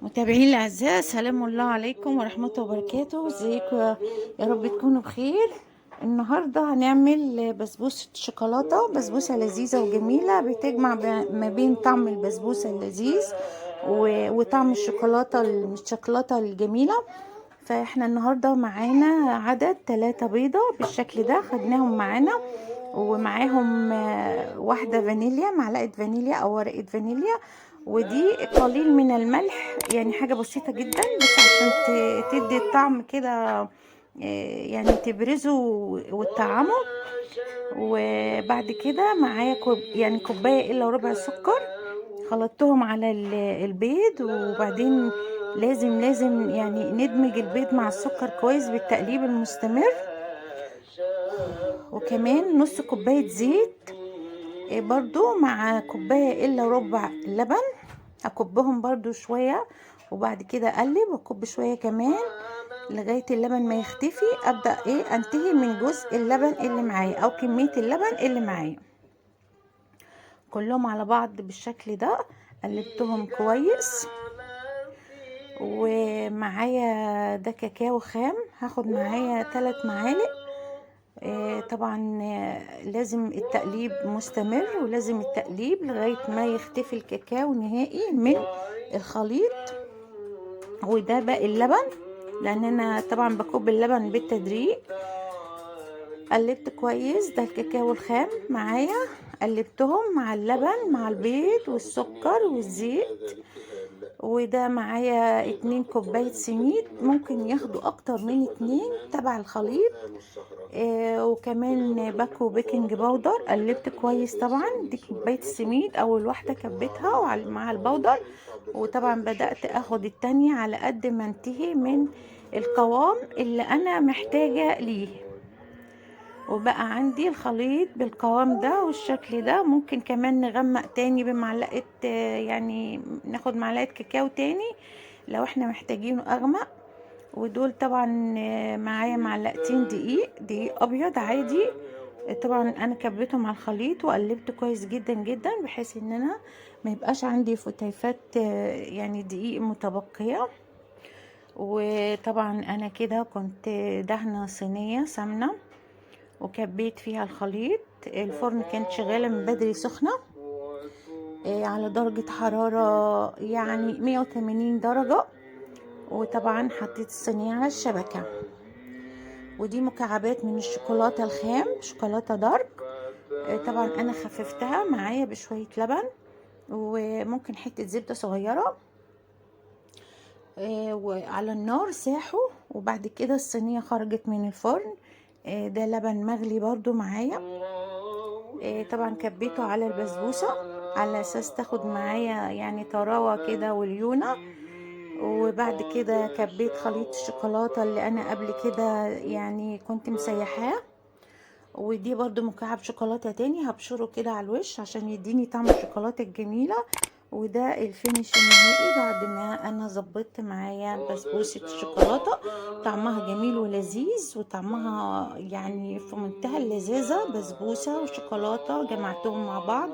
متابعين الاعزاء، سلام الله عليكم ورحمه وبركاته. ازيكم يا رب تكونوا بخير. النهارده هنعمل بسبوسه شوكولاته، بسبوسه لذيذه وجميله بتجمع ما بين طعم البسبوسه اللذيذ وطعم الشوكولاته الجميله. فاحنا النهارده معانا عدد 3 بيضه بالشكل ده، خدناهم معانا ومعاهم واحدة فانيليا، معلقة فانيليا أو ورقة فانيليا، ودي قليل من الملح، يعني حاجة بسيطة جدا بس عشان تدي الطعم كده، يعني تبرزه وتطعمه. وبعد كده معايا يعني كوباية إلا ربع سكر، خلطتهم على البيض. وبعدين لازم يعني ندمج البيض مع السكر كويس بالتقليب المستمر. وكمان نص كوباية زيت، برضو مع كوباية الا ربع لبن، اكبهم برضو شوية وبعد كده اقلب واكب شوية كمان لغاية اللبن ما يختفي. ابدأ انتهي من جزء اللبن اللي معايا او كمية اللبن اللي معايا كلهم على بعض بالشكل ده. قلبتهم كويس. ومعايا ده كاكاو خام، هاخد معايا 3 معالق. طبعا لازم التقليب مستمر، ولازم التقليب لغاية ما يختفي الكاكاو نهائي من الخليط. وده باقي اللبن، لان انا طبعا بكب اللبن بالتدريج. قلبت كويس، ده الكاكاو الخام معايا، قلبتهم مع اللبن مع البيض والسكر والزيت. وده معايا 2 كوباية سميد، ممكن ياخدوا اكتر من 2 تبع الخليط. وكمان باكو بيكنج باودر. قلبت كويس طبعا، دي كوبايه السميد اول واحده كبيتها مع البودر. وطبعا بدات اخد التانية على قد ما انتهي من القوام اللي انا محتاجه ليه. وبقى عندي الخليط بالقوام ده والشكل ده. ممكن كمان نغمق تاني بمعلقه، يعني ناخد معلقه كاكاو تاني لو احنا محتاجينه اغمق. ودول طبعا معايا معلقتين دقيق ابيض عادي. طبعا انا كبيتهم على الخليط وقلبت كويس جدا جدا بحيث ان انا ما يبقاش عندي فتيفات، يعني دقيق متبقيه. وطبعا انا كده كنت دهنه صينيه سمنه وكبيت فيها الخليط. الفرن كانت شغاله من بدري سخنه، على درجه حراره يعني 180 درجه. وطبعا حطيت الصينيه على الشبكه. ودي مكعبات من الشوكولاته الخام، شوكولاته دارك. طبعا انا خففتها معايا بشويه لبن وممكن حته زبده صغيره، وعلى النار ساحوا. وبعد كده الصينيه خرجت من الفرن. ده لبن مغلي برضو معايا. طبعا كبيته على البسبوسه على اساس تاخد معايا يعني طراوه كده وليونه. وبعد كده كبيت خليط الشوكولاته اللي انا قبل كده يعني كنت مسيحاه. ودي برضو مكعب شوكولاته تاني هبشره كده على الوش عشان يديني طعم الشوكولاته الجميله. وده الفينش النهائي بعد ما انا ظبطت معايا بسبوسه الشوكولاته. طعمها جميل ولذيذ، وطعمها يعني في منتهى اللذاذه، بسبوسه وشوكولاته جمعتهم مع بعض.